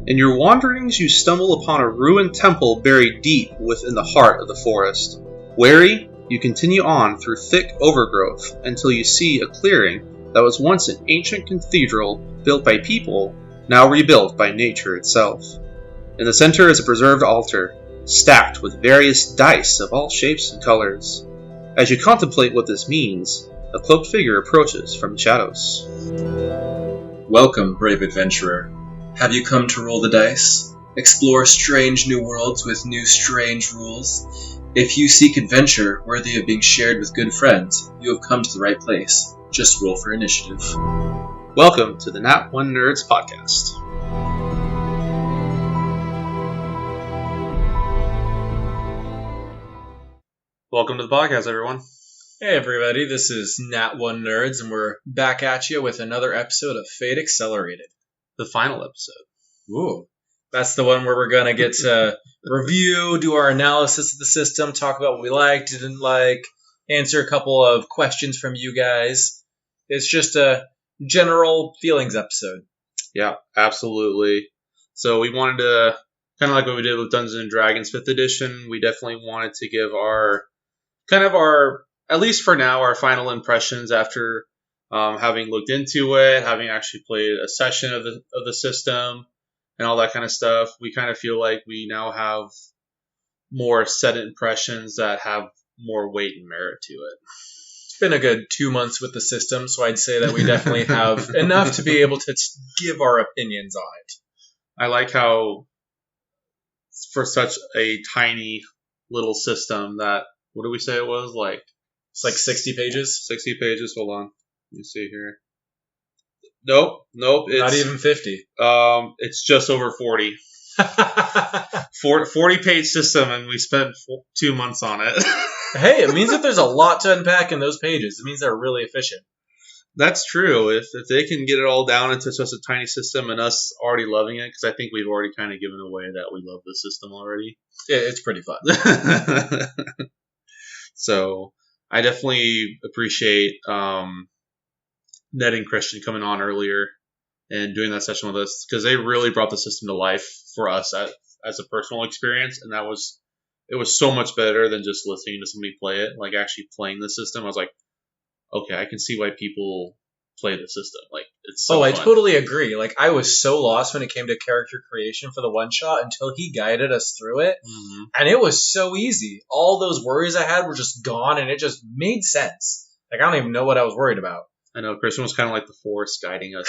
In your wanderings, you stumble upon a ruined temple buried deep within the heart of the forest. Wary, you continue on through thick overgrowth until you see a clearing that was once an ancient cathedral built by people, now rebuilt by nature itself. In the center is a preserved altar, stacked with various dice of all shapes and colors. As you contemplate what this means, a cloaked figure approaches from the shadows. Welcome, brave adventurer. Have you come to roll the dice? Explore strange new worlds with new strange rules? If you seek adventure worthy of being shared with good friends, you have come to the right place. Just roll for initiative. Welcome to the Nat One Nerds podcast. Welcome to the podcast, everyone. Hey everybody, this is Nat One Nerds, and we're back at you with another episode of Fate Accelerated. The final episode. Ooh. That's the one where we're going to get to review, do our analysis of the system, talk about what we liked, didn't like, answer a couple of questions from you guys. It's just a general feelings episode. Yeah, absolutely. So we wanted to, kind of like what we did with Dungeons & Dragons 5th edition, we definitely wanted to give our, at least for now, our final impressions after having looked into it, having actually played a session of the system, and all that kind of stuff. We kind of feel like we now have more set impressions that have more weight and merit to it. It's been a good 2 months with the system, so I'd say that we definitely have enough to be able to give our opinions on it. I like how, for such a tiny little system that, what did we say it was? It's like 60 pages? 60 pages, hold on. Let me see here. Nope. It's, not even 50. It's just over 40. 40-page system, and we spent 2 months on it. Hey, it means that there's a lot to unpack in those pages. It means they're really efficient. That's true. If they can get it all down into such a tiny system and us already loving it, because I think we've already kind of given away that we love the system already. Yeah, it's pretty fun. So I definitely appreciate Ned and Christian coming on earlier and doing that session with us, because they really brought the system to life for us as a personal experience, and it was so much better than just listening to somebody play it. Like actually playing the system, I was like, okay, I can see why people play the system. Like it's so fun. I totally agree. Like I was so lost when it came to character creation for the one shot until he guided us through it, and it was so easy. All those worries I had were just gone, and it just made sense. Like I don't even know what I was worried about. I know Christian was kind of like the Force guiding us,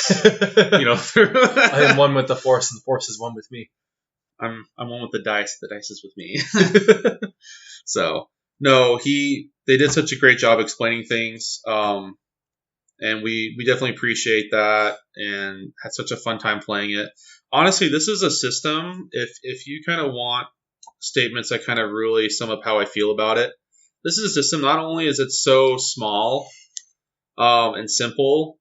through. I am one with the Force, and the Force is one with me. I'm one with the dice. The dice is with me. So no, they did such a great job explaining things, and we definitely appreciate that, and had such a fun time playing it. Honestly, this is a system. If you kind of want statements that kind of really sum up how I feel about it, this is a system. Not only is it so small and simple,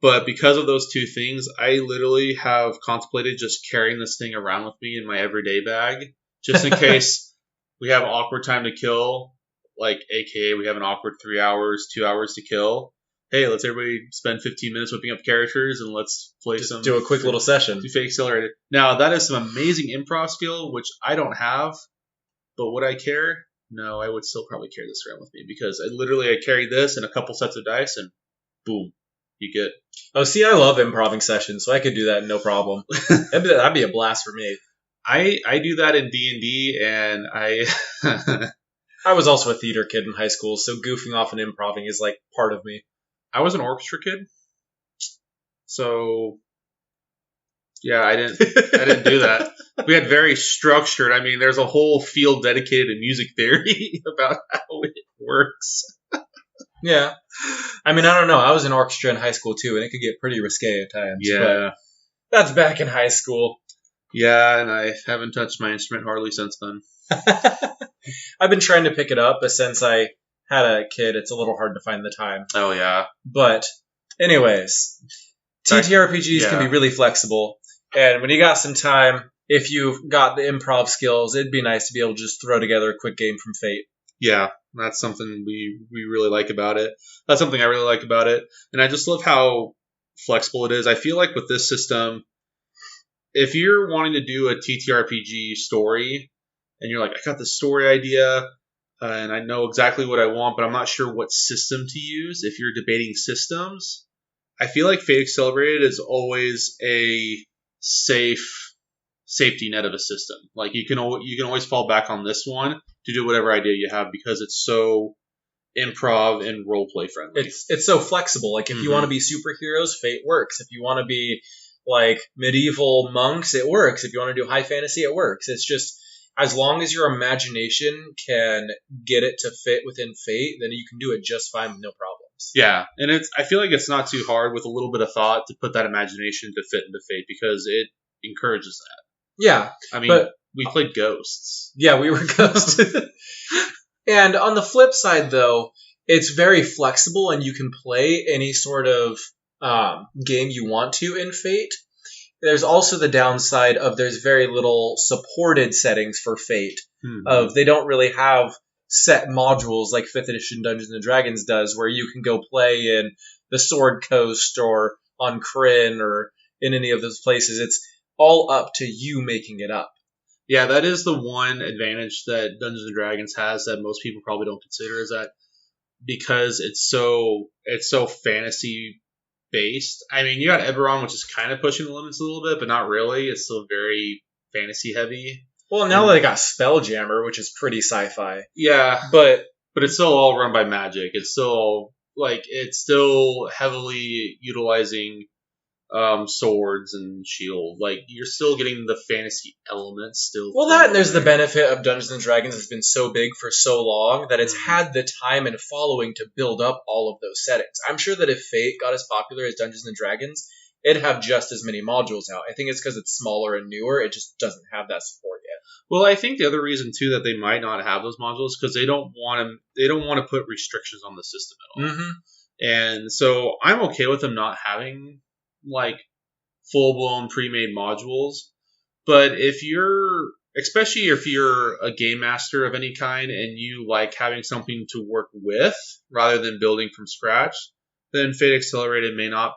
but because of those two things, I literally have contemplated just carrying this thing around with me in my everyday bag, just in case we have awkward time to kill, like aka we have an awkward 3 hours, 2 hours to kill. Hey, let's everybody spend 15 minutes whipping up characters and let's play just do a quick little session. Do Fate Accelerated. Now, that is some amazing improv skill, which I don't have, but would I care? No, I would still probably carry this around with me, because I carry this and a couple sets of dice, and boom, you get... Oh, see, I love improvising sessions, so I could do that no problem. That'd be a blast for me. I do that in D&D, and I was also a theater kid in high school, so goofing off and improvising is like part of me. I was an orchestra kid, so yeah, I didn't do that. We had very structured. I mean, there's a whole field dedicated to music theory about how it works. Yeah, I mean, I don't know. I was in orchestra in high school too, and it could get pretty risque at times. Yeah, but that's back in high school. Yeah, and I haven't touched my instrument hardly since then. I've been trying to pick it up, but since I had a kid, it's a little hard to find the time. Oh, yeah. But anyways, TTRPGs can be really flexible. And when you got some time, if you've got the improv skills, it'd be nice to be able to just throw together a quick game from Fate. Yeah, that's something we really like about it. That's something I really like about it. And I just love how flexible it is. I feel like with this system, if you're wanting to do a TTRPG story and you're like, I got this story idea and I know exactly what I want, but I'm not sure what system to use. If you're debating systems, I feel like Fate Accelerated is always a safety net of a system. Like you can always fall back on this one to do whatever idea you have because it's so improv and role play friendly. It's so flexible. Like if you want to be superheroes, Fate works. If you want to be like medieval monks, it works. If you want to do high fantasy, it works. It's just as long as your imagination can get it to fit within Fate, then you can do it just fine with no problems. Yeah, and I feel like it's not too hard with a little bit of thought to put that imagination to fit into Fate because it encourages that. Yeah. I mean, we played Ghosts. Yeah, we were Ghosts. And on the flip side, though, it's very flexible and you can play any sort of game you want to in Fate. There's also the downside of there's very little supported settings for Fate. Of they don't really have set modules like 5th edition Dungeons & Dragons does where you can go play in the Sword Coast or on Kryn or in any of those places. It's all up to you making it up. Yeah, that is the one advantage that Dungeons & Dragons has that most people probably don't consider is that because it's so fantasy based. I mean, you got Eberron, which is kind of pushing the limits a little bit, but not really. It's still very fantasy heavy. Well, now they got Spelljammer, which is pretty sci-fi. Yeah, but it's still all run by magic. It's still heavily utilizing swords and shield. Like you're still getting the fantasy elements still. Well, that and there's the benefit of Dungeons and Dragons has been so big for so long that it's had the time and following to build up all of those settings. I'm sure that if Fate got as popular as Dungeons and Dragons, it'd have just as many modules out. I think it's because it's smaller and newer. It just doesn't have that support yet. Well, I think the other reason too that they might not have those modules because they don't want to put restrictions on the system at all. Mm-hmm. And so I'm okay with them not having like full-blown pre-made modules, but especially if you're a game master of any kind and you like having something to work with rather than building from scratch, then Fate Accelerated may not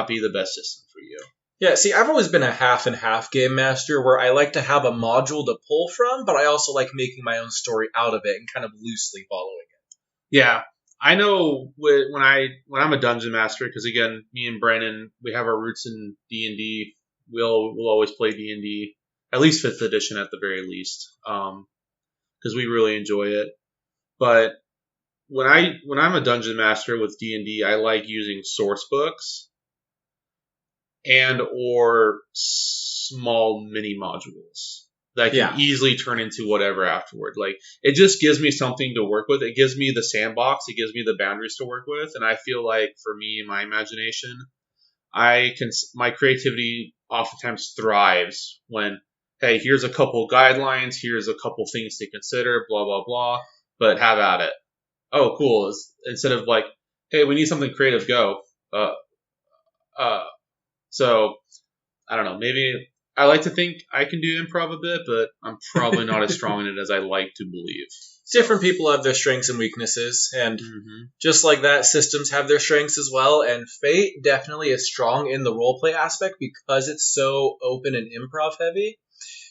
be the best system for you. Yeah, see, I've always been a half and half game master where I like to have a module to pull from, but I also like making my own story out of it and kind of loosely following it. Yeah. I know when I'm a dungeon master, because again, me and Brandon, we have our roots in D&D. We'll always play D&D, at least 5th edition at the very least, because we really enjoy it. But when I'm a dungeon master with D&D, I like using source books and or small mini modules that can easily turn into whatever afterward. Like it just gives me something to work with. It gives me the sandbox. It gives me the boundaries to work with. And I feel like for me, my imagination, my creativity oftentimes thrives when, hey, here's a couple guidelines. Here's a couple things to consider, blah, blah, blah, but have at it. Oh, cool. Instead of like, hey, we need something creative, go. So I don't know, maybe I like to think I can do improv a bit, but I'm probably not as strong in it as I like to believe. Different people have their strengths and weaknesses, and just like that, systems have their strengths as well, and Fate definitely is strong in the roleplay aspect because it's so open and improv heavy,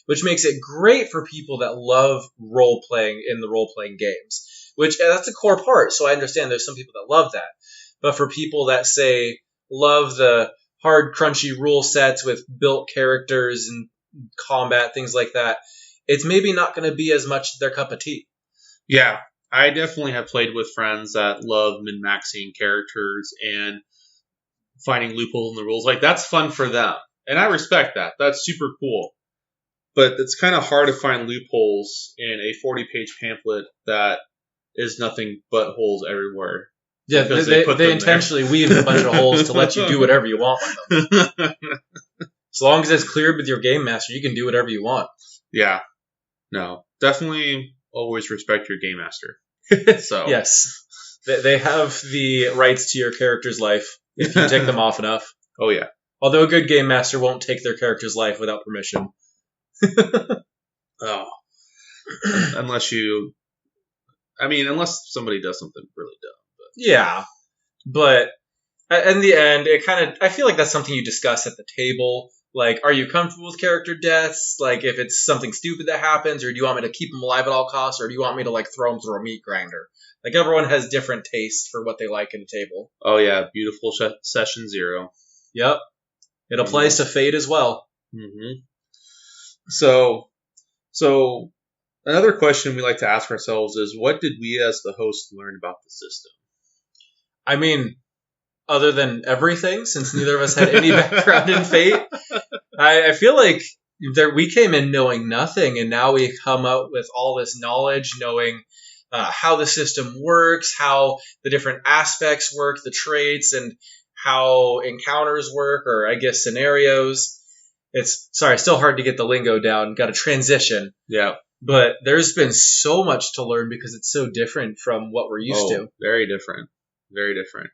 which makes it great for people that love role-playing in the role-playing games, which that's a core part, so I understand there's some people that love that. But for people that, say, love the hard, crunchy rule sets with built characters and combat, things like that, it's maybe not going to be as much their cup of tea. Yeah, I definitely have played with friends that love min-maxing characters and finding loopholes in the rules. Like, that's fun for them. And I respect that. That's super cool. But it's kind of hard to find loopholes in a 40-page pamphlet that is nothing but holes everywhere. Yeah, they intentionally weave a bunch of holes to let you do whatever you want with them. As long as it's clear with your game master, you can do whatever you want. Yeah. No. Definitely always respect your game master. So yes. They have the rights to your character's life if you take them off enough. Oh, yeah. Although a good game master won't take their character's life without permission. Oh. Unless somebody does something really dumb. Yeah, but in the end, I feel like that's something you discuss at the table Like, are you comfortable with character deaths? Like, if it's something stupid that happens, or do you want me to keep them alive at all costs, or do you want me to, like, throw them through a meat grinder? Like, everyone has different tastes for what they like in a table. Oh, yeah. Beautiful session 0. Yep. It applies to Fate as well. Mm-hmm. So another question we like to ask ourselves is, what did we as the host learn about the system? I mean, other than everything, since neither of us had any background in Fate, I feel like we came in knowing nothing, and now we come out with all this knowledge, knowing how the system works, how the different aspects work, the traits, and how encounters work, or I guess scenarios. It's still hard to get the lingo down. Got to transition. Yeah. But there's been so much to learn because it's so different from what we're used to. Very different. Very different.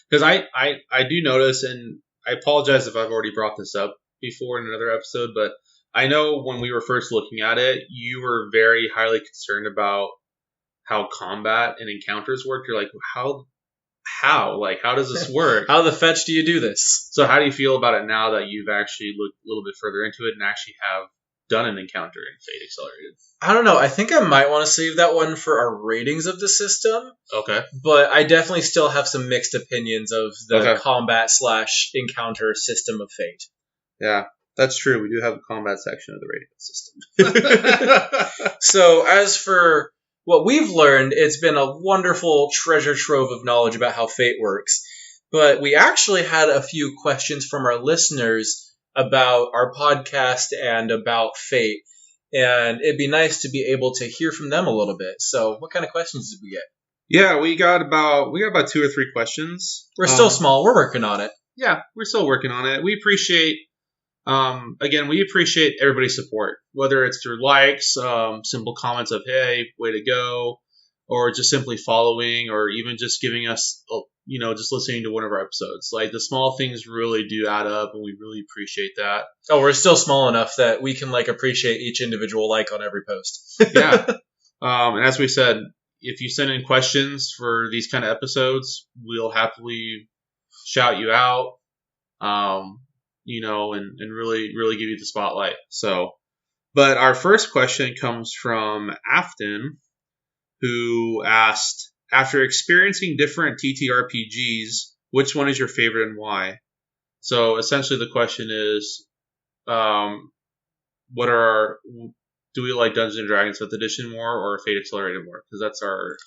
Because I do notice, and I apologize if I've already brought this up before in another episode, but I know when we were first looking at it, you were very highly concerned about how combat and encounters work. You're like, how? Like, how does this work? How the fetch do you do this? So how do you feel about it now that you've actually looked a little bit further into it and actually have done an encounter in Fate Accelerated? I don't know. I think I might want to save that one for our ratings of the system. Okay. But I definitely still have some mixed opinions of the combat/encounter system of Fate. Yeah, that's true. We do have a combat section of the rating system. So as for what we've learned, it's been a wonderful treasure trove of knowledge about how Fate works. But we actually had a few questions from our listeners about our podcast and about Fate. And it'd be nice to be able to hear from them a little bit. So what kind of questions did we get? Yeah, we got about 2 or 3 questions. We're still small. We're working on it. Yeah, we're still working on it. We appreciate, we appreciate everybody's support, whether it's through likes, simple comments of, hey, way to go, or just simply following, or even just giving us, just listening to one of our episodes. Like, the small things really do add up, and we really appreciate that. Oh, we're still small enough that we can, appreciate each individual like on every post. Yeah. And as we said, if you send in questions for these kind of episodes, we'll happily shout you out, and really, really give you the spotlight. So, but our first question comes from Afton, who asked, after experiencing different TTRPGs, which one is your favorite and why? So essentially the question is, do we like Dungeons and Dragons 5th edition more or Fate Accelerated more? Because that's our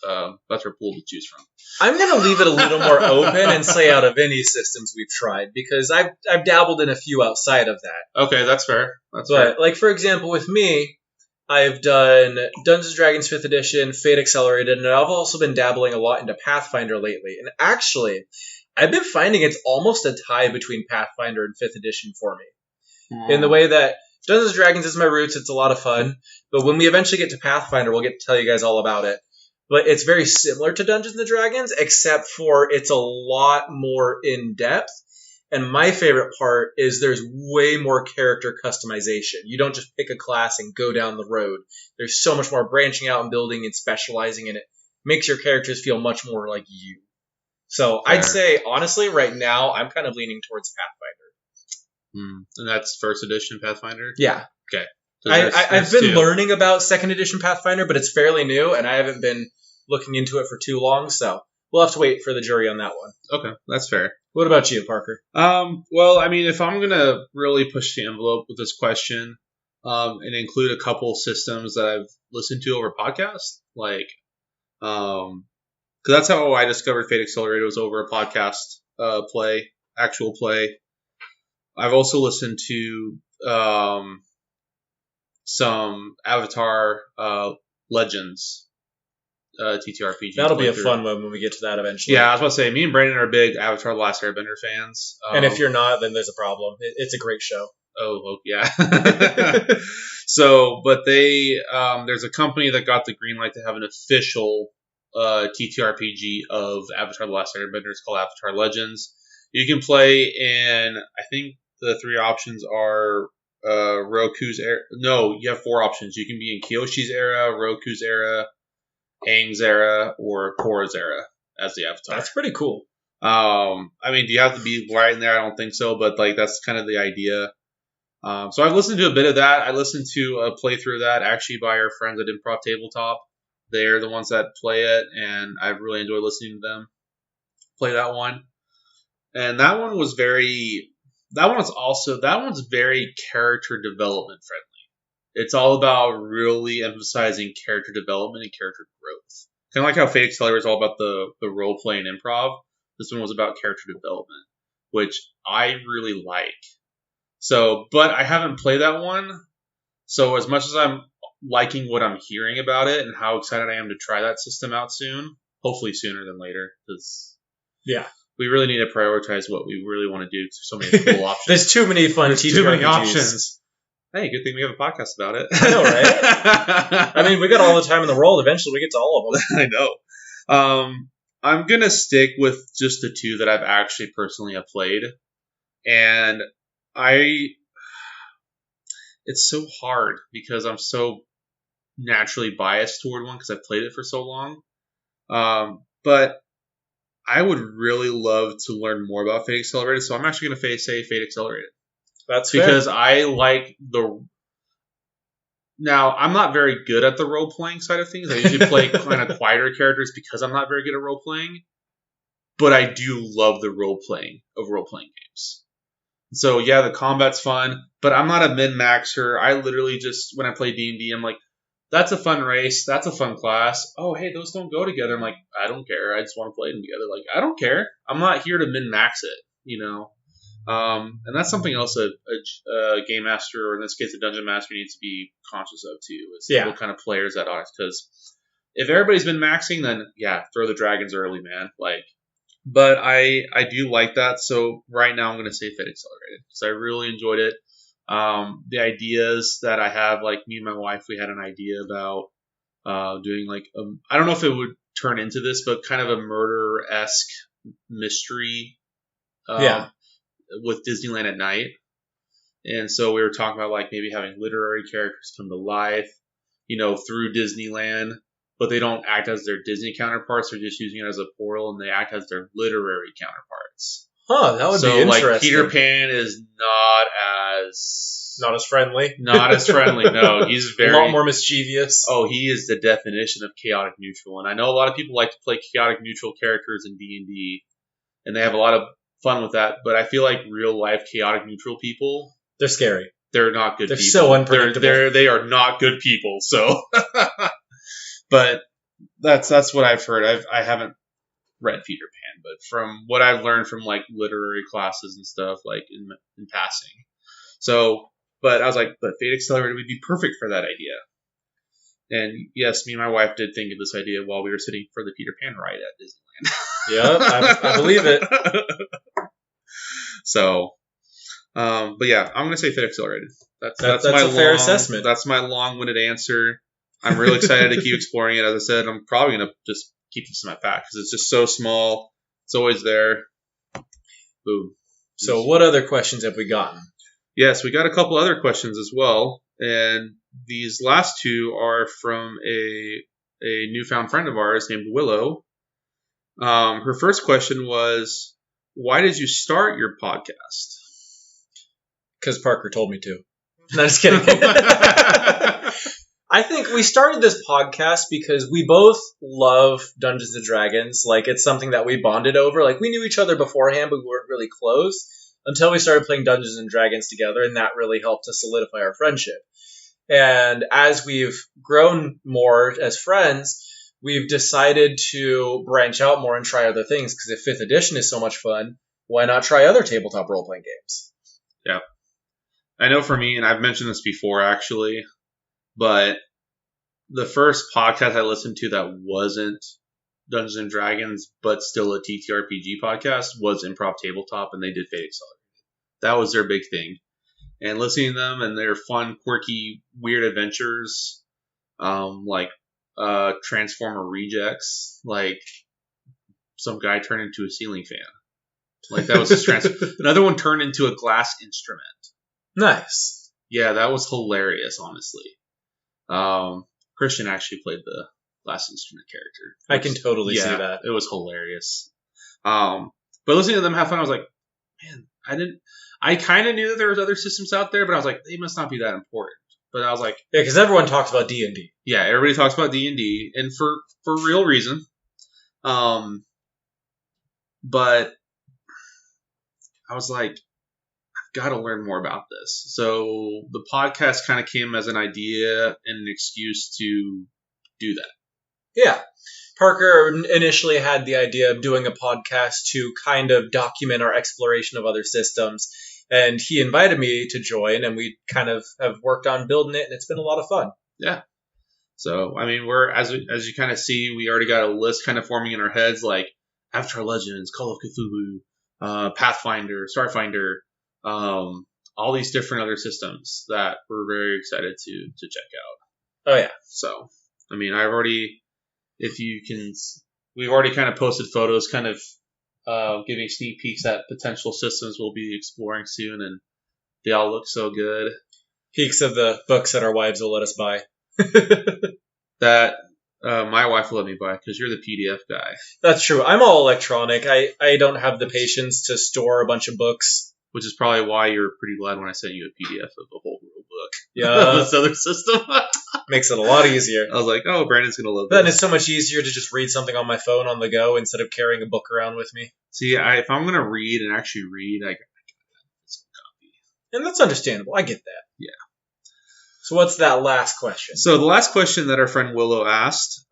pool to choose from. I'm gonna leave it a little more open and say out of any systems we've tried, because I've dabbled in a few outside of that. Okay, that's fair. Fair. Like, for example, with me, I've done Dungeons & Dragons 5th edition, Fate Accelerated, and I've also been dabbling a lot into Pathfinder lately. And actually, I've been finding it's almost a tie between Pathfinder and 5th edition for me. In the way that Dungeons & Dragons is my roots, it's a lot of fun, but when we eventually get to Pathfinder, we'll get to tell you guys all about it. But it's very similar to Dungeons & Dragons, except for it's a lot more in-depth. And my favorite part is there's way more character customization. You don't just pick a class and go down the road. There's so much more branching out and building and specializing, and it makes your characters feel much more like you. So Fair. I'd say, honestly, right now, I'm kind of leaning towards Pathfinder. And that's 1st edition Pathfinder? Yeah. Okay. I've been learning about 2nd edition Pathfinder, but it's fairly new, and I haven't been looking into it for too long, so we'll have to wait for the jury on that one. Okay, that's fair. What about you, Parker? Well, I mean, if I'm going to really push the envelope with this question and include a couple systems that I've listened to over podcasts, because that's how I discovered Fate Accelerated, was over a podcast actual play. I've also listened to some Avatar Legends TTRPG. That'll be a fun one when we get to that eventually. Yeah, I was about to say, me and Brandon are big Avatar: The Last Airbender fans. And if you're not, then there's a problem. It's a great show. Oh yeah. So, but there's a company that got the green light to have an official TTRPG of Avatar: The Last Airbender. It's called Avatar Legends. You can play in, I think the 3 options are Roku's era. No, you have 4 options. You can be in Kyoshi's era, Roku's era, Aang's era, or Korra's era as the Avatar. That's pretty cool. I mean, do you have to be right in there? I don't think so, but that's kind of the idea. So I've listened to a bit of that. I listened to a playthrough of that actually by our friends at Improv Tabletop. They're the ones that play it, and I've really enjoyed listening to them play that one. And that one was very. That one's very character development friendly. It's all about really emphasizing character development and character growth. Kind of like how Fate Accelerator is all about the role play and improv. This one was about character development, which I really like. So, but I haven't played that one. So as much as I'm liking what I'm hearing about it and how excited I am to try that system out soon, hopefully sooner than later, because we really need to prioritize what we really want to do. There's so many cool options. There's too many fun TTRPGs. Too many options. Hey, good thing we have a podcast about it. I know, right? I mean, we got all the time in the world. Eventually, we get to all of them. I know. I'm going to stick with just the two that I've actually personally have played. And it's so hard because I'm so naturally biased toward one because I've played it for so long. But I would really love to learn more about Fate Accelerated, so I'm actually going to say Fate Accelerated. That's because fair. I like the. Now, I'm not very good at the role playing side of things. I usually play kind of quieter characters because I'm not very good at role playing. But I do love the role playing of role playing games. So yeah, the combat's fun, but I'm not a min maxer. I literally just when I play D&D, I'm like, that's a fun race, that's a fun class. Oh, hey, those don't go together. I'm like, I don't care. I just want to play them together. Like, I don't care. I'm not here to min max it, you know. And that's something else a game master, or in this case, a dungeon master, needs to be conscious of too. Is what kind of players that are. Because if everybody's been maxing, then yeah, throw the dragons early, man. Like, but I do like that. So right now, I'm going to say Fate Accelerated because I really enjoyed it. The ideas that I have, like me and my wife, we had an idea about doing like I don't know if it would turn into this, but kind of a murder-esque mystery. With Disneyland at night. And so we were talking about like maybe having literary characters come to life, you know, through Disneyland, but they don't act as their Disney counterparts. They're just using it as a portal and they act as their literary counterparts. Huh, that would be interesting. So like Peter Pan is not as friendly. Not as friendly, no. He's very... a lot more mischievous. Oh, he is the definition of chaotic neutral. And I know a lot of people like to play chaotic neutral characters in D&D, and they have a lot of fun with that, but I feel like real life chaotic neutral people, they're scary. They're not good people. They're so unpredictable. They are not good people. So, but that's what I've heard. I haven't read Peter Pan, but from what I've learned from like literary classes and stuff, like in passing. So, but I was like, but Fate Accelerated would be perfect for that idea. And yes, me and my wife did think of this idea while we were sitting for the Peter Pan ride at Disneyland. Yep, I believe it. So, but yeah, I'm going to say Fate Accelerated. That's my fair assessment. That's my long-winded answer. I'm really excited to keep exploring it. As I said, I'm probably going to just keep this in my pack because it's just so small. It's always there. Boom. So what other questions have we gotten? Yes, we got a couple other questions as well. And these last two are from a newfound friend of ours named Willow. Her first question was, why did you start your podcast? Because Parker told me to. No, just kidding. I think we started this podcast because we both love Dungeons & Dragons. Like, it's something that we bonded over. Like, we knew each other beforehand, but we weren't really close until we started playing Dungeons & Dragons together, and that really helped to solidify our friendship. And as we've grown more as friends, we've decided to branch out more and try other things, because if 5th edition is so much fun, why not try other tabletop role-playing games? Yeah. I know for me, and I've mentioned this before actually, but the first podcast I listened to that wasn't Dungeons & Dragons, but still a TTRPG podcast was Improv Tabletop, and they did Fate Accelerated. That was their big thing. And listening to them and their fun, quirky, weird adventures, like Transformer Rejects, like some guy turned into a ceiling fan. Like that was his Another one turned into a glass instrument. Nice. Yeah, that was hilarious, honestly. Christian actually played the glass instrument character. I can totally see that. It was hilarious. But listening to them have fun, I was like, man, I kind of knew that there was other systems out there, but I was like, they must not be that important. But I was like, Yeah, because everyone talks about D&D. yeah, everybody talks about D&D, and for real reason. But I was like, I've got to learn more about this. So the podcast kind of came as an idea and an excuse to do that. Yeah. Parker initially had the idea of doing a podcast to kind of document our exploration of other systems. And he invited me to join, and we kind of have worked on building it, and it's been a lot of fun. Yeah. So, I mean, we're, as you kind of see, we already got a list kind of forming in our heads, like Avatar Legends, Call of Cthulhu, Pathfinder, Starfinder, all these different other systems that we're very excited to check out. Oh, yeah. So, I mean, we've already kind of posted photos kind of giving sneak peeks at potential systems we'll be exploring soon, and they all look so good. Peeks of the books that our wives will let us buy. That my wife will let me buy because you're the PDF guy. That's true. I'm all electronic. I don't have the patience to store a bunch of books. Which is probably why you're pretty glad when I sent you a PDF of the whole rule book. Yeah. Of this other system. Makes it a lot easier. I was like, oh, Brandon's going to love Then this. it's so much easier to just read something on my phone on the go instead of carrying a book around with me. See, if I'm going to read and actually read, I got this copy. And that's understandable. I get that. Yeah. So what's that last question? So the last question that our friend Willow asked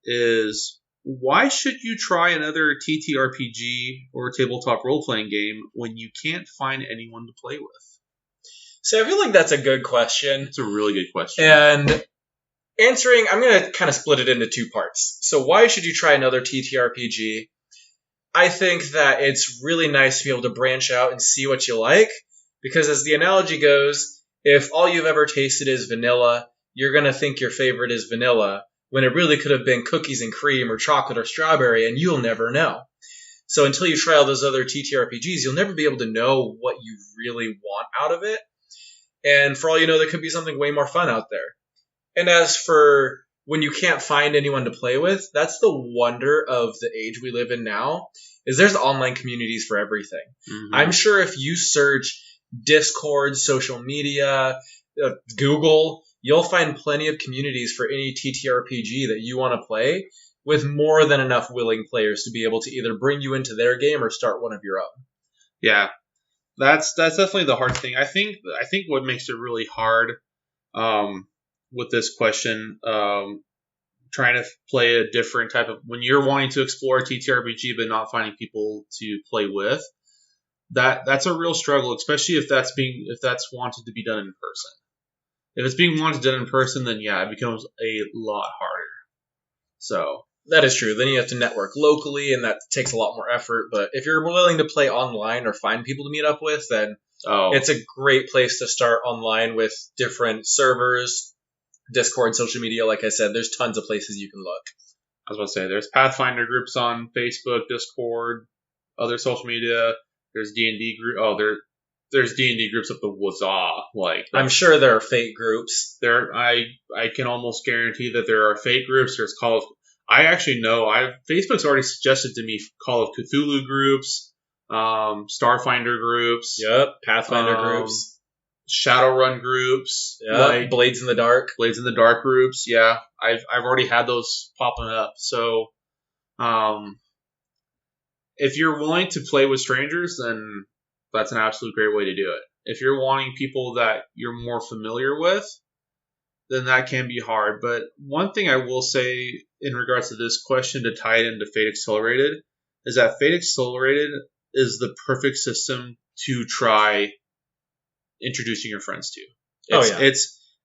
is, why should you try another TTRPG or tabletop role-playing game when you can't find anyone to play with? So I feel like that's a good question. It's a really good question. And I'm going to kind of split it into two parts. So why should you try another TTRPG? I think that it's really nice to be able to branch out and see what you like. Because as the analogy goes, if all you've ever tasted is vanilla, you're going to think your favorite is vanilla, when it really could have been cookies and cream or chocolate or strawberry, and you'll never know. So until you try all those other TTRPGs, you'll never be able to know what you really want out of it. And for all you know, there could be something way more fun out there. And as for when you can't find anyone to play with, that's the wonder of the age we live in now, is there's online communities for everything. Mm-hmm. I'm sure if you search Discord, social media, Google, you'll find plenty of communities for any TTRPG that you want to play, with more than enough willing players to be able to either bring you into their game or start one of your own. Yeah, that's definitely the hard thing. I think what makes it really hard with this question, trying to play a different type of, when you're wanting to explore TTRPG but not finding people to play with, that's a real struggle, especially if that's wanted to be done in person. If it's being wanted done in person, then yeah, it becomes a lot harder. So that is true. Then you have to network locally, and that takes a lot more effort. But if you're willing to play online or find people to meet up with, then it's a great place to start online with different servers, Discord, social media. Like I said, there's tons of places you can look. I was about to say, there's Pathfinder groups on Facebook, Discord, other social media. There's D&D group. There's D&D groups up the wazoo. Like, I'm sure there are Fate groups. I can almost guarantee that there are Fate groups. There's I actually know. Facebook's already suggested to me Call of Cthulhu groups, Starfinder groups. Yep, Pathfinder groups, Shadowrun groups. Yeah, like Blades in the Dark. Blades in the Dark groups. Yeah, I've already had those popping up. So, if you're willing to play with strangers, then that's an absolute great way to do it. If you're wanting people that you're more familiar with, then that can be hard. But one thing I will say in regards to this question, to tie it into Fate Accelerated, is that Fate Accelerated is the perfect system to try introducing your friends to.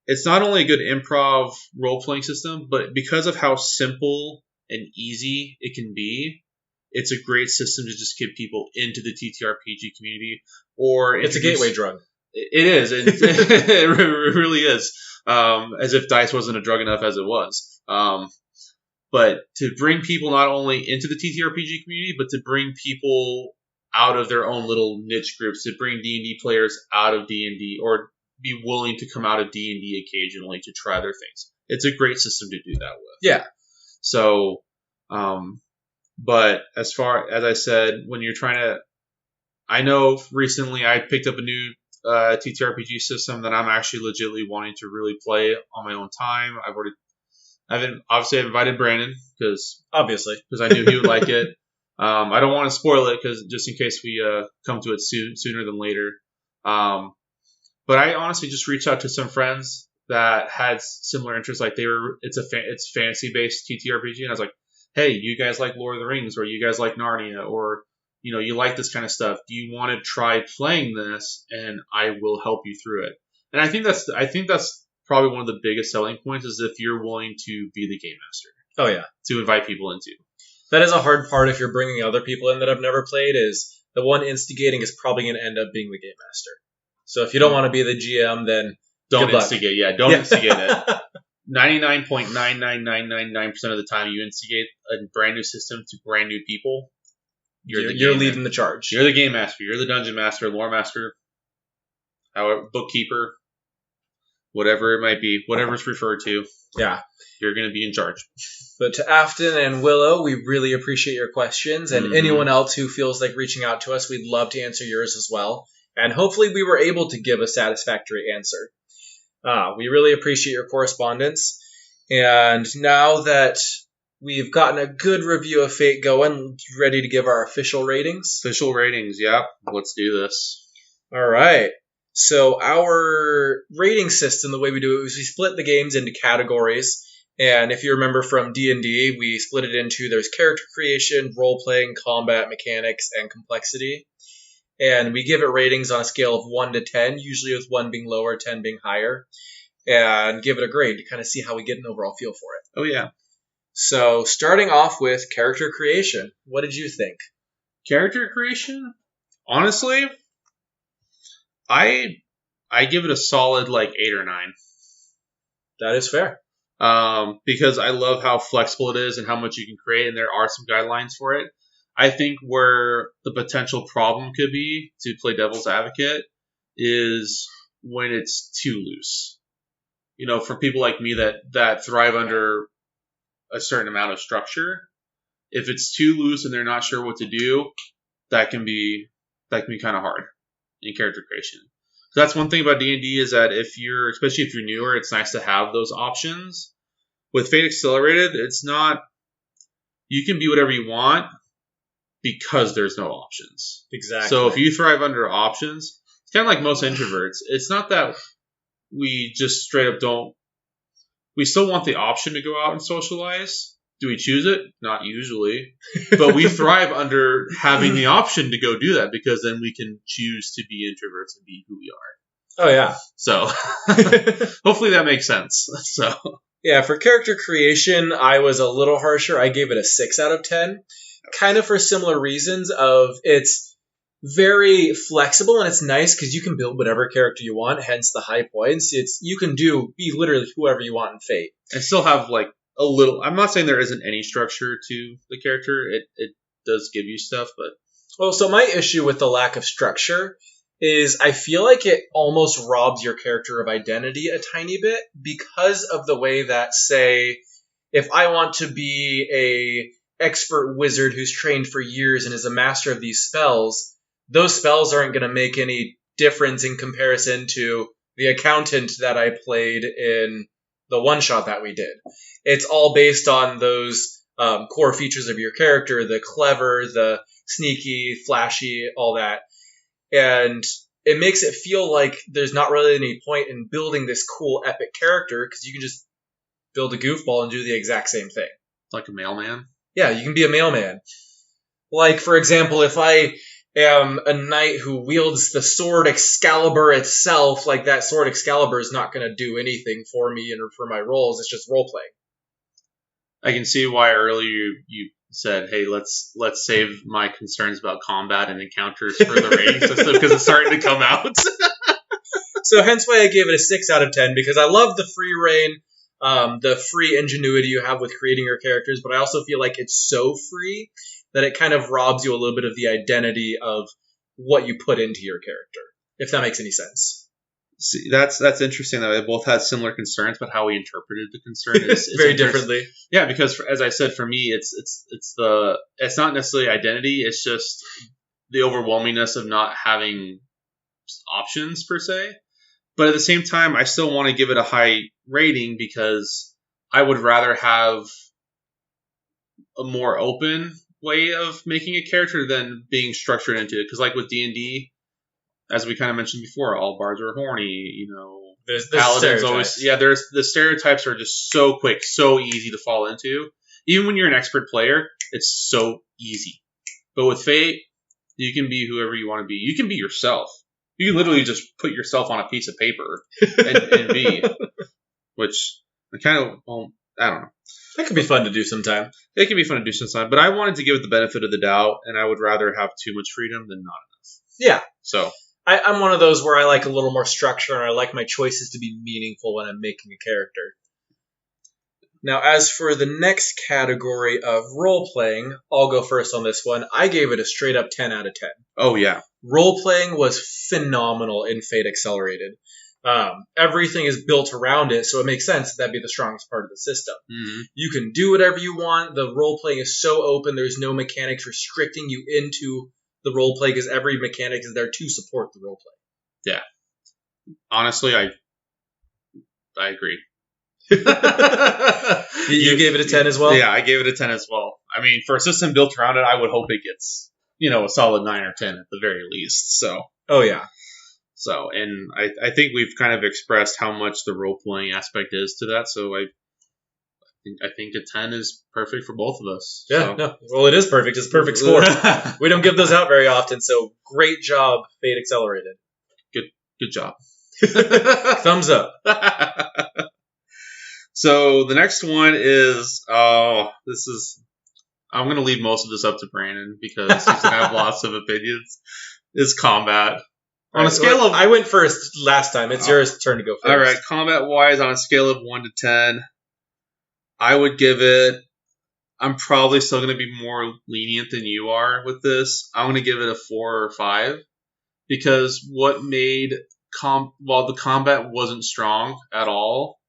It's not only a good improv role-playing system, but because of how simple and easy it can be, it's a great system to just get people into the TTRPG community. Or it's a gateway drug. It is. It really is. As if dice wasn't a drug enough as it was. But to bring people not only into the TTRPG community, but to bring people out of their own little niche groups, to bring D&D players out of D&D, or be willing to come out of D&D occasionally to try their things. It's a great system to do that with. Yeah. So, but as far as I said, when you're trying to I know recently I picked up a new TTRPG system that I'm actually legitimately wanting to really play on my own time. Obviously I've invited Brandon because I knew he would like it. I don't want to spoil it because just in case we come to it sooner than later. But I honestly just reached out to some friends that had similar interests. Like it's fantasy based TTRPG, and I was like, hey, you guys like Lord of the Rings, or you guys like Narnia, or you like this kind of stuff. Do you want to try playing this? And I will help you through it. And I think that's probably one of the biggest selling points is if you're willing to be the game master. Oh yeah, to invite people into. That is a hard part if you're bringing other people in that have never played. Is the one instigating is probably going to end up being the game master. So if you don't want to be the GM, then don't instigate. Yeah, don't instigate it. 99.99999% of the time, you instigate a brand new system to brand new people. You're leading the charge. You're the game master. You're the dungeon master, lore master, however, bookkeeper, whatever it might be, whatever it's referred to. Yeah, you're going to be in charge. But to Afton and Willow, we really appreciate your questions, and anyone else who feels like reaching out to us, we'd love to answer yours as well. And hopefully we were able to give a satisfactory answer. We really appreciate your correspondence. And now that we've gotten a good review of Fate going, ready to give our official ratings? Official ratings, yep. Let's do this. All right. So our rating system, the way we do it is we split the games into categories. And if you remember from D&D, we split it into there's character creation, role-playing, combat, mechanics, and complexity. And we give it ratings on a scale of 1 to 10, usually with 1 being lower, 10 being higher, and give it a grade to kind of see how we get an overall feel for it. Oh, yeah. So starting off with character creation, what did you think? Character creation? Honestly, I give it a solid 8 or 9. That is fair. Because I love how flexible it is and how much you can create, and there are some guidelines for it. I think where the potential problem could be, to play devil's advocate, is when it's too loose. For people like me that thrive under a certain amount of structure, if it's too loose and they're not sure what to do, that can be kind of hard in character creation. So that's one thing about D&D is that especially if you're newer, it's nice to have those options. With Fate Accelerated, it's not, you can be whatever you want because there's no options. Exactly. So if you thrive under options, it's kind of like most introverts. It's not that we just straight up don't, we still want the option to go out and socialize. Do we choose it? Not usually. But we thrive under having the option to go do that because then we can choose to be introverts and be who we are. Oh, yeah. So hopefully that makes sense. So yeah, for character creation, I was a little harsher. I gave it a 6 out of 10. Kind of for similar reasons of it's very flexible and it's nice because you can build whatever character you want, hence the high points. You can be literally whoever you want in Fate. And still have a little, I'm not saying there isn't any structure to the character. It does give you stuff, but. Well, so my issue with the lack of structure is I feel like it almost robs your character of identity a tiny bit because of the way that, say, if I want to be a expert wizard who's trained for years and is a master of these spells, those spells aren't going to make any difference in comparison to the accountant that I played in the one-shot that we did. It's all based on those core features of your character, the clever, the sneaky, flashy, all that. And it makes it feel like there's not really any point in building this cool, epic character because you can just build a goofball and do the exact same thing. Like a mailman? Yeah, you can be a mailman. Like, for example, if I am a knight who wields the sword Excalibur itself, like that sword Excalibur is not going to do anything for me and for my roles. It's just role-playing. I can see why earlier you said, hey, let's save my concerns about combat and encounters for the rating system because it's starting to come out. So hence why I gave it a 6 out of 10, because I love the free reign, the free ingenuity you have with creating your characters, but I also feel like it's so free that it kind of robs you a little bit of the identity of what you put into your character, if that makes any sense. See, that's interesting that they both had similar concerns, but how we interpreted the concern is very differently. Yeah, because as I said, for me, it's not necessarily identity. It's just the overwhelmingness of not having options per se. But at the same time, I still want to give it a high rating because I would rather have a more open way of making a character than being structured into it. Because like with D&D, as we kind of mentioned before, all bards are horny, There's paladins stereotypes. there's the stereotypes are just so quick, so easy to fall into. Even when you're an expert player, it's so easy. But with Fate, you can be whoever you want to be. You can be yourself. You can literally just put yourself on a piece of paper and be. Which I kind of, I don't know. That could be fun to do sometime. It can be fun to do sometime, but I wanted to give it the benefit of the doubt, and I would rather have too much freedom than not enough. Yeah. So I'm one of those where I like a little more structure, and I like my choices to be meaningful when I'm making a character. Now, as for the next category of role-playing, I'll go first on this one. I gave it a straight-up 10 out of 10. Oh, yeah. Role-playing was phenomenal in Fate Accelerated. Everything is built around it, so it makes sense that'd be the strongest part of the system. Mm-hmm. You can do whatever you want. The role-playing is so open, there's no mechanics restricting you into the role-play because every mechanic is there to support the role-play. Yeah. Honestly, I agree. You gave it a 10 as well? Yeah, I gave it a 10 as well. I mean, for a system built around it, I would hope it gets, a solid 9 or 10 at the very least. So. Oh, yeah. So, and I think we've kind of expressed how much the role-playing aspect is to that. So I think a 10 is perfect for both of us. Yeah, so. no. Well, it is perfect. It's a perfect score. We don't give those out very often, so great job, Fate Accelerated. Good job. Thumbs up. So the next one is, I'm going to leave most of this up to Brandon because he's going to have lots of opinions, is combat. On a scale of... I went first last time. It's your turn to go first. All right, combat-wise, on a scale of 1 to 10, I would give it... I'm probably still going to be more lenient than you are with this. I'm going to give it a 4 or 5 because what made... while the combat wasn't strong at all,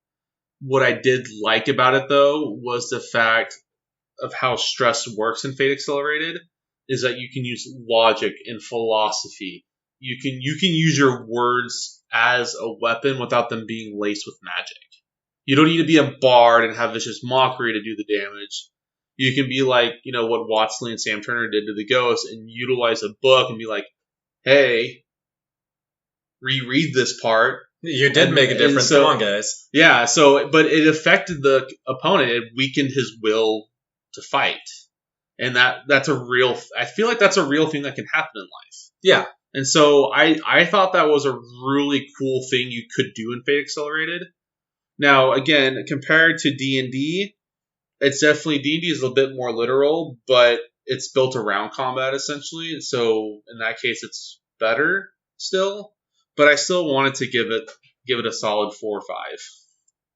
what I did like about it, though, was the fact of how stress works in Fate Accelerated, is that you can use logic and philosophy. You can use your words as a weapon without them being laced with magic. You don't need to be a bard and have vicious mockery to do the damage. You can be like, what Watson and Sam Turner did to the ghost and utilize a book and be like, hey, reread this part. You did make a difference. Come on, guys. Yeah, but it affected the opponent. It weakened his will to fight. And that's a real... I feel like that's a real thing that can happen in life. Yeah. And so I thought that was a really cool thing you could do in Fate Accelerated. Now, again, compared to D&D, it's definitely... D&D is a bit more literal, but it's built around combat, essentially. So, in that case, it's better still. But I still wanted to give it a solid 4 or 5.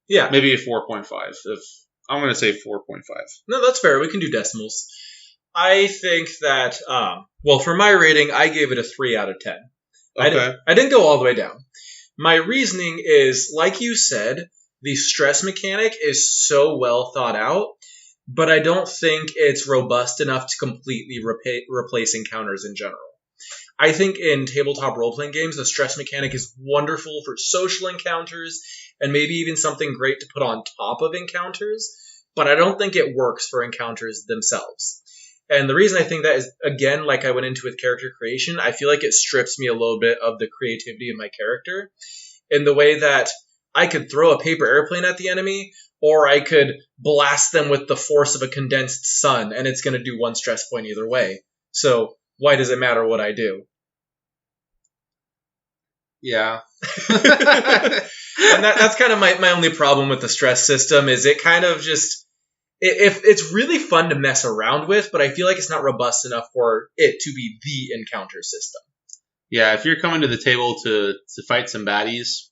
Yeah. Maybe a 4.5. If I'm going to say 4.5. No, that's fair. We can do decimals. I think that, for my rating, I gave it a 3 out of 10. Okay. I didn't go all the way down. My reasoning is, like you said, the stress mechanic is so well thought out, but I don't think it's robust enough to completely replace encounters in general. I think in tabletop role-playing games, the stress mechanic is wonderful for social encounters and maybe even something great to put on top of encounters, but I don't think it works for encounters themselves. And the reason I think that is, again, like I went into with character creation, I feel like it strips me a little bit of the creativity of my character in the way that I could throw a paper airplane at the enemy, or I could blast them with the force of a condensed sun, and it's going to do 1 stress point either way. So why does it matter what I do? Yeah. And that's kind of my only problem with the stress system is it kind of just... It's really fun to mess around with, but I feel like it's not robust enough for it to be the encounter system. Yeah, if you're coming to the table to fight some baddies,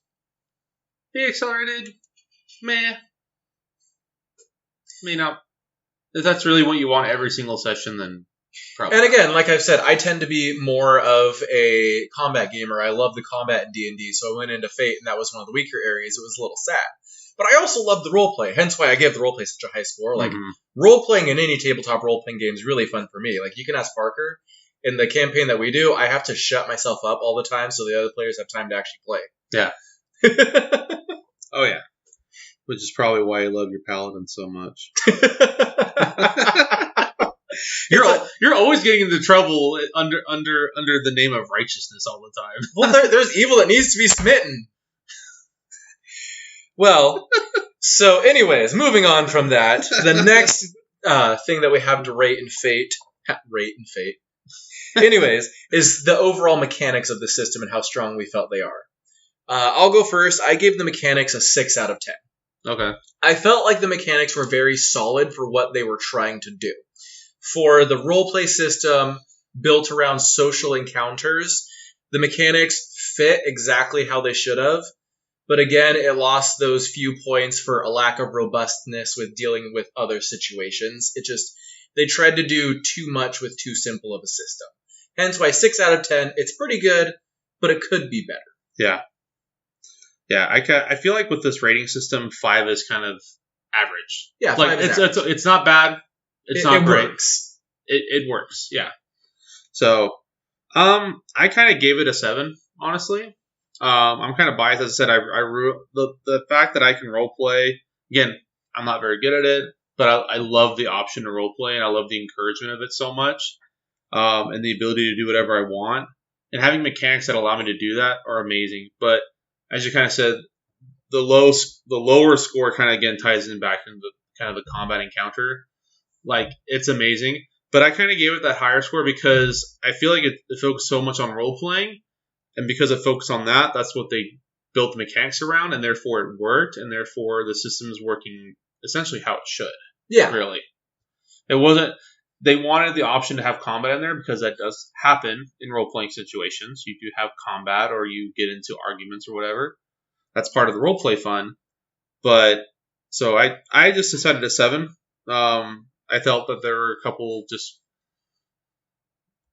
Fate Accelerated, meh. May not. If that's really what you want every single session, then probably. And again, like I've said, I tend to be more of a combat gamer. I love the combat in D&D, so I went into Fate, and that was one of the weaker areas. It was a little sad. But I also love the roleplay, hence why I give the roleplay such a high score. Like, roleplay in any tabletop role-playing game is really fun for me. Like, you can ask Parker, in the campaign that we do, I have to shut myself up all the time so the other players have time to actually play. Yeah. Oh, yeah. Which is probably why you love your paladin so much. You're always getting into trouble under the name of righteousness all the time. Well, there's evil that needs to be smitten. Well, so anyways, moving on from that, the next thing that we have to rate and fate, anyways, is the overall mechanics of the system and how strong we felt they are. I'll go first. I gave the mechanics a 6 out of 10. Okay. I felt like the mechanics were very solid for what they were trying to do. For the roleplay system built around social encounters, the mechanics fit exactly how they should have. But again, it lost those few points for a lack of robustness with dealing with other situations. They tried to do too much with too simple of a system. Hence why 6 out of 10, it's pretty good, but it could be better. Yeah. Yeah, I feel like with this rating system, 5 is kind of average. Yeah, like 5 is average. It's not bad. It's not great. Works. It works. Yeah. So, I kind of gave it a 7, honestly. I'm kind of biased. As I said, the fact that I can role play. Again, I'm not very good at it, but I love the option to role play, and I love the encouragement of it so much, and the ability to do whatever I want, and having mechanics that allow me to do that are amazing. But as you kind of said, the lower score kind of again ties in back into kind of the combat encounter. Like, it's amazing, but I kind of gave it that higher score because I feel like it focused so much on role playing, and because it focused on that, that's what they built the mechanics around, and therefore it worked, and therefore the system is working essentially how it should. Yeah, really. It wasn't. They wanted the option to have combat in there because that does happen in role-playing situations. You do have combat or you get into arguments or whatever. That's part of the role-play fun. But, so I just decided a 7. I felt that there were a couple just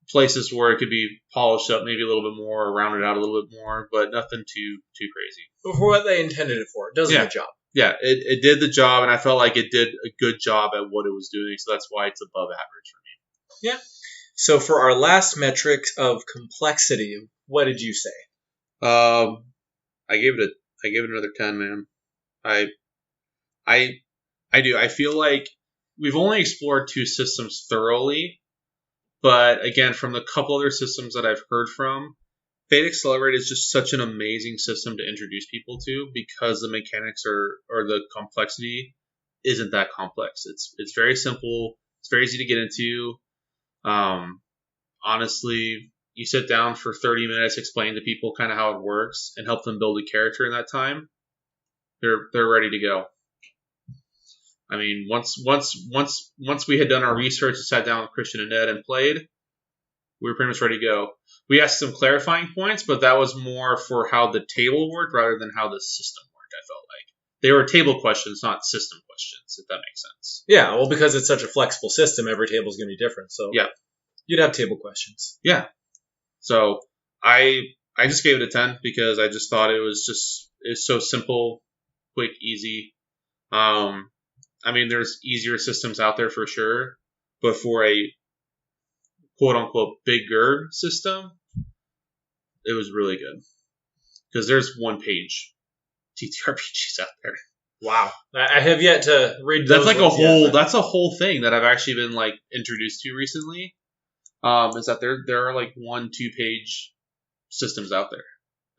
places where it could be polished up maybe a little bit more or rounded out a little bit more, but nothing too crazy. But for what they intended it for, it does a good job. Yeah, it did the job, and I felt like it did a good job at what it was doing, so that's why it's above average for me. Yeah. So for our last metric of complexity, what did you say? I gave it another 10, man. I do. I feel like we've only explored 2 systems thoroughly, but again, from the couple other systems that I've heard from, Fate Accelerate is just such an amazing system to introduce people to because the mechanics or the complexity isn't that complex. It's very simple. It's very easy to get into. Honestly, you sit down for 30 minutes, explain to people kind of how it works, and help them build a character in that time. They're ready to go. I mean, once we had done our research and sat down with Christian and Ned and played, we were pretty much ready to go. We asked some clarifying points, but that was more for how the table worked rather than how the system worked, I felt like. They were table questions, not system questions, if that makes sense. Yeah, well, because it's such a flexible system, every table is going to be different. So yeah, you'd have table questions. Yeah. So I just gave it a 10 because I just thought it's so simple, quick, easy. I mean, there's easier systems out there for sure, but for a quote-unquote bigger system, it was really good. Because there's one-page TTRPGs out there. Wow. I have yet to read those. That's a whole thing that I've actually been, like, introduced to recently, is that there are, like, 1-2 page systems out there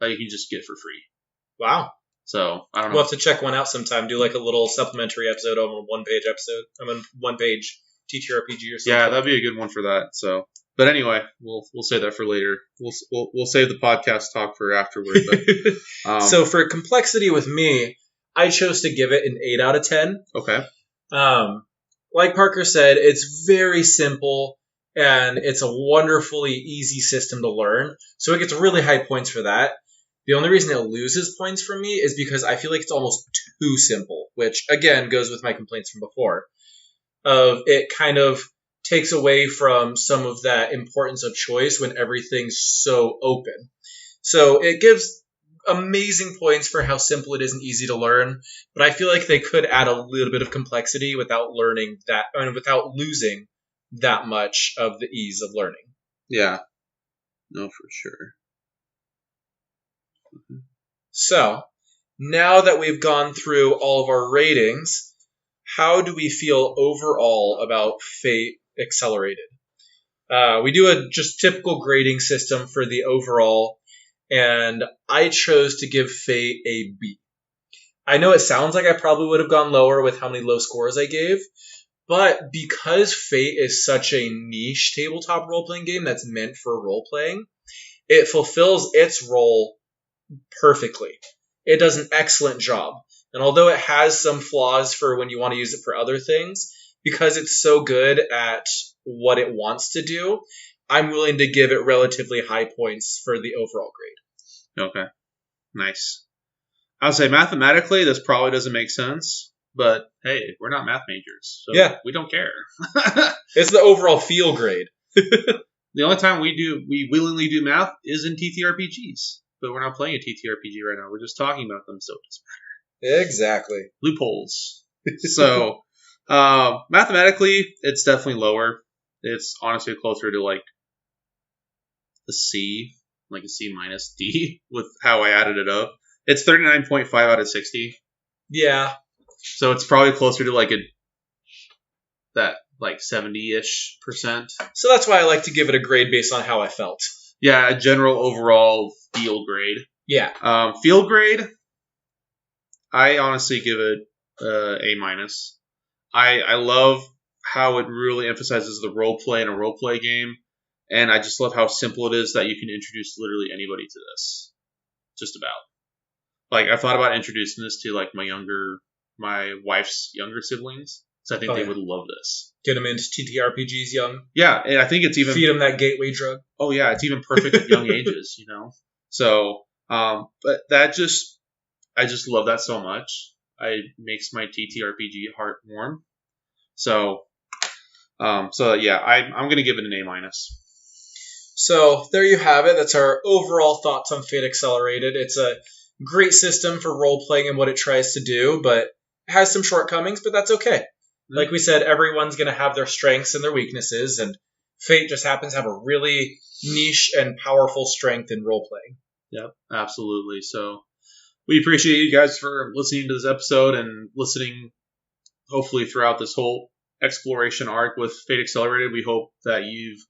that you can just get for free. Wow. So, I don't know. We'll have to check one out sometime. Do, like, a little supplementary episode on a one-page episode. One-page TTRPG or something. Yeah, that'd be a good one for that. So, but anyway, we'll save that for later. We'll save the podcast talk for afterward. But, so for complexity with me, I chose to give it an 8 out of 10. Okay. Like Parker said, it's very simple and it's a wonderfully easy system to learn. So it gets really high points for that. The only reason it loses points for me is because I feel like it's almost too simple, which again goes with my complaints from before. Of it kind of takes away from some of that importance of choice when everything's so open. So it gives amazing points for how simple it is and easy to learn, but I feel like they could add a little bit of complexity without losing that much of the ease of learning. Yeah. No, for sure. So, now that we've gone through all of our ratings, how do we feel overall about Fate Accelerated? We do a just typical grading system for the overall, and I chose to give Fate a B. I know it sounds like I probably would have gone lower with how many low scores I gave, but because Fate is such a niche tabletop role-playing game that's meant for role-playing, it fulfills its role perfectly. It does an excellent job. And although it has some flaws for when you want to use it for other things, because it's so good at what it wants to do, I'm willing to give it relatively high points for the overall grade. Okay. Nice. I would say mathematically, this probably doesn't make sense, but hey, we're not math majors, so Yeah. we don't care. It's the overall feel grade. The only time we willingly do math is in TTRPGs, but we're not playing a TTRPG right now. We're just talking about them, so it doesn't matter. Exactly. Loopholes. So, mathematically, it's definitely lower. It's honestly closer to like a C, like a C minus D with how I added it up. It's 39.5 out of 60. Yeah. So it's probably closer to like that 70-ish %. So that's why I like to give it a grade based on how I felt. Yeah, a general overall feel grade. Yeah. Feel grade, I honestly give it A minus. I love how it really emphasizes the role play in a role play game, and I just love how simple it is that you can introduce literally anybody to this. Just about. Like, I thought about introducing this to like my wife's younger siblings, so I think they would love this. Get them into TTRPGs young. Yeah, and I think it's even feed them that gateway drug. Oh yeah, it's even perfect at young ages, So, but I just love that so much. It makes my TTRPG heart warm. So yeah, I'm gonna give it an A minus. So there you have it. That's our overall thoughts on Fate Accelerated. It's a great system for role playing and what it tries to do, but it has some shortcomings, but that's okay. Mm-hmm. Like we said, everyone's going to have their strengths and their weaknesses, and Fate just happens to have a really niche and powerful strength in role playing. Yep, absolutely. So we appreciate you guys for listening to this episode and listening hopefully throughout this whole exploration arc with Fate Accelerated. We hope that you've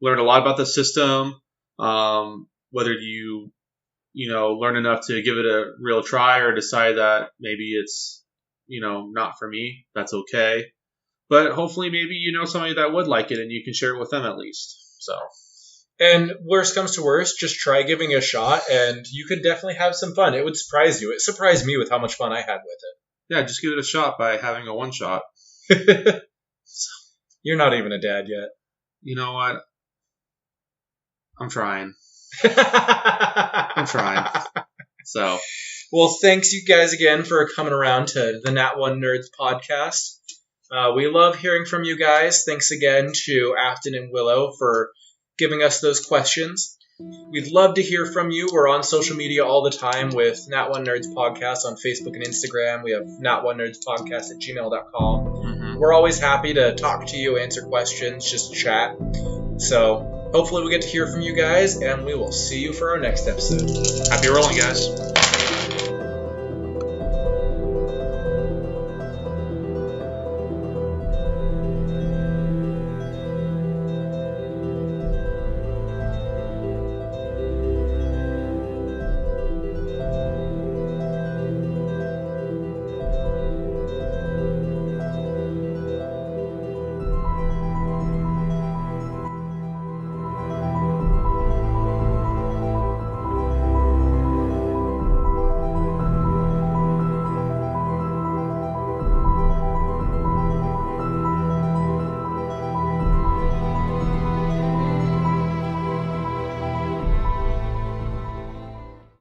learned a lot about the system, whether you learn enough to give it a real try or decide that maybe it's, not for me. That's okay. But hopefully maybe somebody that would like it and you can share it with them at least. So. And worst comes to worst, just try giving it a shot and you could definitely have some fun. It would surprise you. It surprised me with how much fun I had with it. Yeah, just give it a shot by having a one shot. You're not even a dad yet. You know what? I'm trying. I'm trying. So. Well, thanks you guys again for coming around to the Nat One Nerds podcast. We love hearing from you guys. Thanks again to Afton and Willow for giving us those questions. We'd love to hear from you. We're on social media all the time with Nat One Nerds podcast on Facebook and Instagram. We have nat1nerdspodcast@gmail.com. Mm-hmm. We're always happy to talk to you, answer questions, just chat. So hopefully we get to hear from you guys, and we will see you for our next episode. Happy rolling, guys.